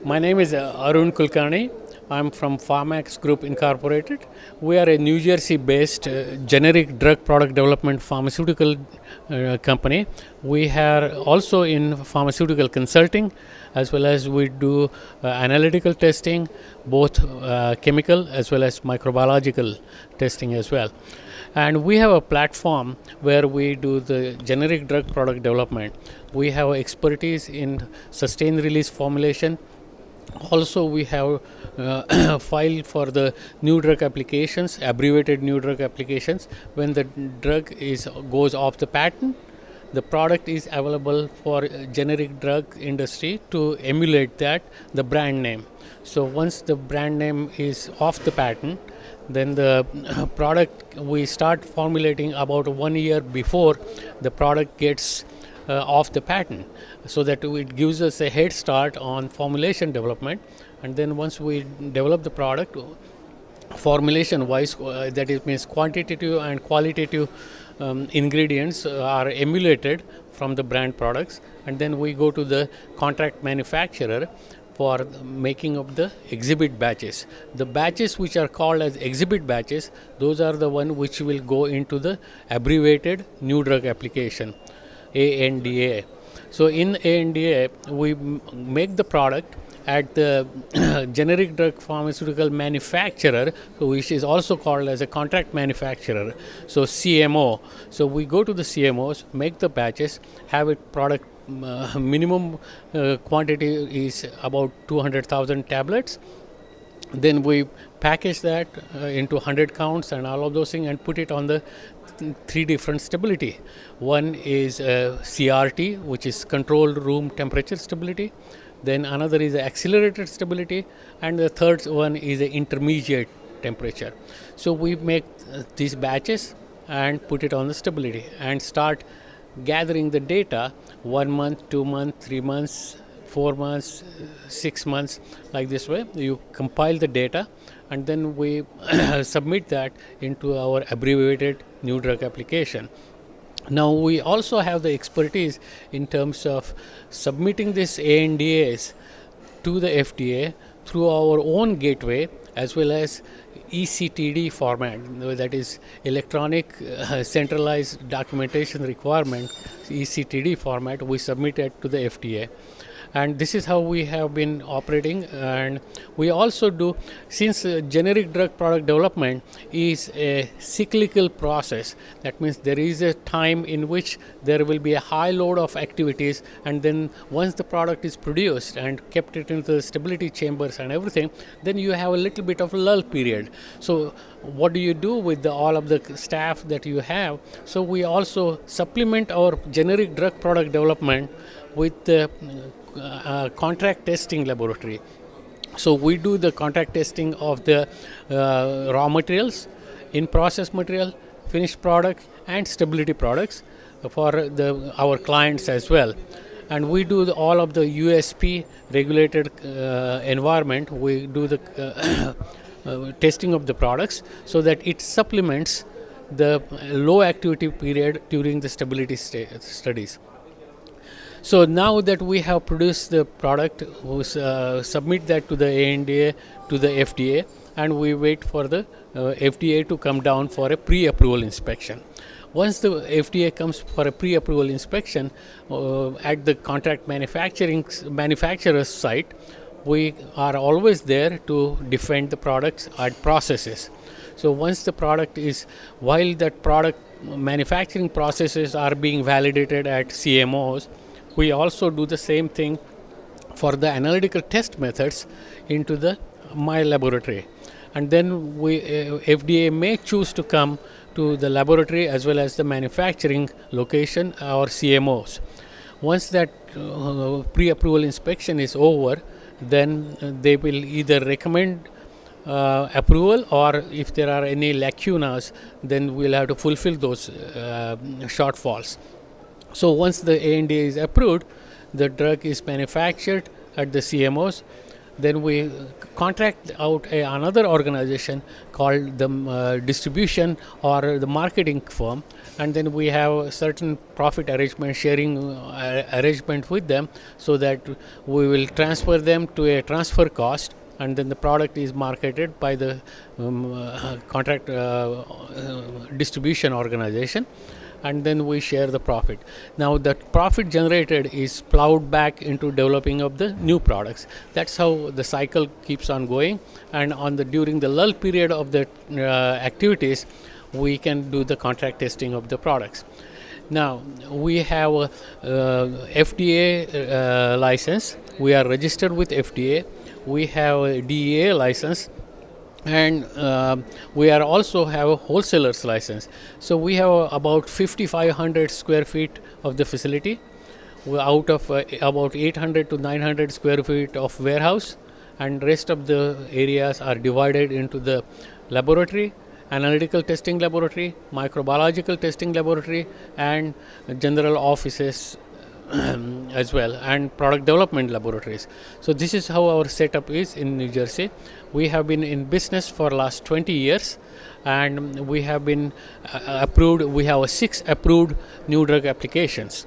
My name is Arun Kulkarni. I'm from Pharmax Group Incorporated. We are a New Jersey-based generic drug product development pharmaceutical company. We are also in pharmaceutical consulting, as well as we do analytical testing, both chemical as well as microbiological testing as well. And we have a platform where we do the generic drug product development. We have expertise in sustained release formulation. Also, we have filed for the new drug applications, abbreviated new drug applications. When the drug goes off the patent, the product is available for generic drug industry to emulate the brand name. So once the brand name is off the patent, then the product we start formulating about 1 year before the product gets off the patent, so that it gives us a head start on formulation development. And then once we develop the product, formulation wise, that it means quantitative and qualitative ingredients are emulated from the brand products, and then we go to the contract manufacturer for making of the exhibit batches. The batches which are called as exhibit batches, those are the one which will go into the abbreviated new drug application, ANDA. So in ANDA, we make the product at the generic drug pharmaceutical manufacturer, which is also called as a contract manufacturer, so CMO. So we go to the CMOs, make the batches, have a product minimum quantity is about 200,000 tablets. Then we package that into 100 counts and all of those things, and put it on the three different stability. One is CRT, which is controlled room temperature stability. Then another is accelerated stability, and the third one is the intermediate temperature. So we make these batches and put it on the stability and start gathering the data 1 month, 2 months, 3 months, 4 months, 6 months, like this way. You compile the data, and then we submit that into our abbreviated new drug application. Now we also have the expertise in terms of submitting these ANDAs to the FDA through our own gateway, as well as ECTD format, that is electronic centralized documentation requirement, ECTD format. We submit it to the FDA. And this is how we have been operating. And we also do, since generic drug product development is a cyclical process, that means there is a time in which there will be a high load of activities, and then once the product is produced and kept it into the stability chambers and everything, then you have a little bit of a lull period. So what do you do with all of the staff that you have? So we also supplement our generic drug product development with the contract testing laboratory. So we do the contract testing of the raw materials, in process material, finished products, and stability products for our clients as well. And we do all of the USP regulated environment. We do the testing of the products so that it supplements the low activity period during the stability studies. So now that we have produced the product, we submit that to the ANDA, to the FDA, and we wait for the FDA to come down for a pre-approval inspection. Once the FDA comes for a pre-approval inspection at the contract manufacturer's site, we are always there to defend the products and processes. So once the product is, while that product manufacturing processes are being validated at CMOs, we also do the same thing for the analytical test methods into my laboratory. And then FDA may choose to come to the laboratory as well as the manufacturing location or CMOs. Once that pre-approval inspection is over, then they will either recommend approval, or if there are any lacunas, then we'll have to fulfill those shortfalls. So once the ANDA is approved, the drug is manufactured at the CMOs, Then we contract out another organization called the distribution or the marketing firm, and then we have a certain profit arrangement, sharing arrangement with them, so that we will transfer them to a transfer cost, and then the product is marketed by the contract distribution organization, and then we share the profit. Now the profit generated is plowed back into developing of the new products. That's how the cycle keeps on going, and during the lull period of the activities, we can do the contract testing of the products. Now we have a FDA license. We are registered with FDA. We have a DEA license, and we are also have a wholesaler's license. So we have about 5,500 square feet of the facility. We're out of about 800 to 900 square feet of warehouse, and rest of the areas are divided into the laboratory, analytical testing laboratory, microbiological testing laboratory, and general offices as well, and product development laboratories. So this is how our setup is in New Jersey. We have been in business for last 20 years, and we have been approved. We have 6 approved new drug applications.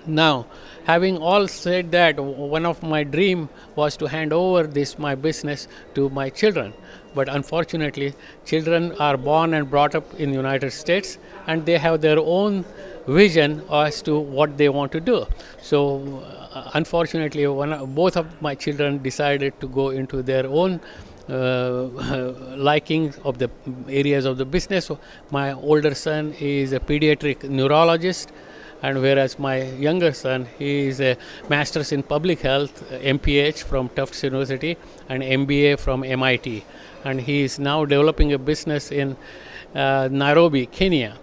Now, having all said that, one of my dream was to hand over my business to my children. But unfortunately, children are born and brought up in the United States, and they have their own vision as to what they want to do. So unfortunately, both of my children decided to go into their own liking of the areas of the business. So my older son is a pediatric neurologist, and whereas my younger son, he is a master's in public health, MPH from Tufts University, and MBA from MIT, and he is now developing a business in Nairobi, Kenya,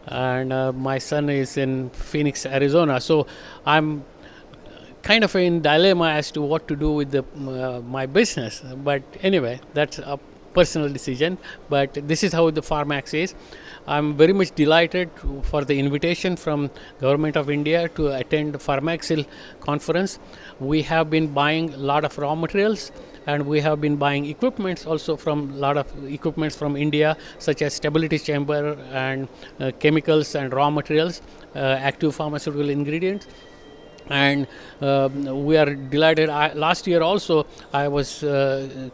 and my son is in Phoenix, Arizona. So I'm kind of in dilemma as to what to do with my business. But anyway, that's a personal decision. But this is how the Pharmax is. I'm very much delighted for the invitation from Government of India to attend the Pharmexcil conference. We have been buying a lot of raw materials, and we have been buying equipments also from lot of equipments from India, such as stability chamber and chemicals and raw materials, active pharmaceutical ingredients. And we are delighted. Last year also I was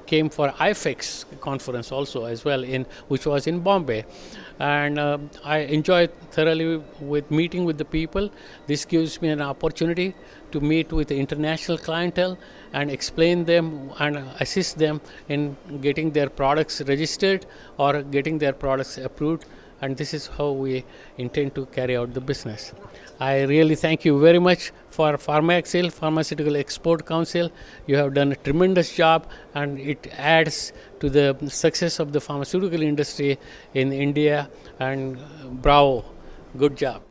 came for IFEX conference also as well, which was in Bombay, and I enjoyed thoroughly with meeting with the people. This gives me an opportunity to meet with the international clientele and explain them and assist them in getting their products registered or getting their products approved. And this is how we intend to carry out the business. I really thank you very much for Pharmexcil, Pharmaceutical Export Council. You have done a tremendous job, and it adds to the success of the pharmaceutical industry in India, and bravo, good job.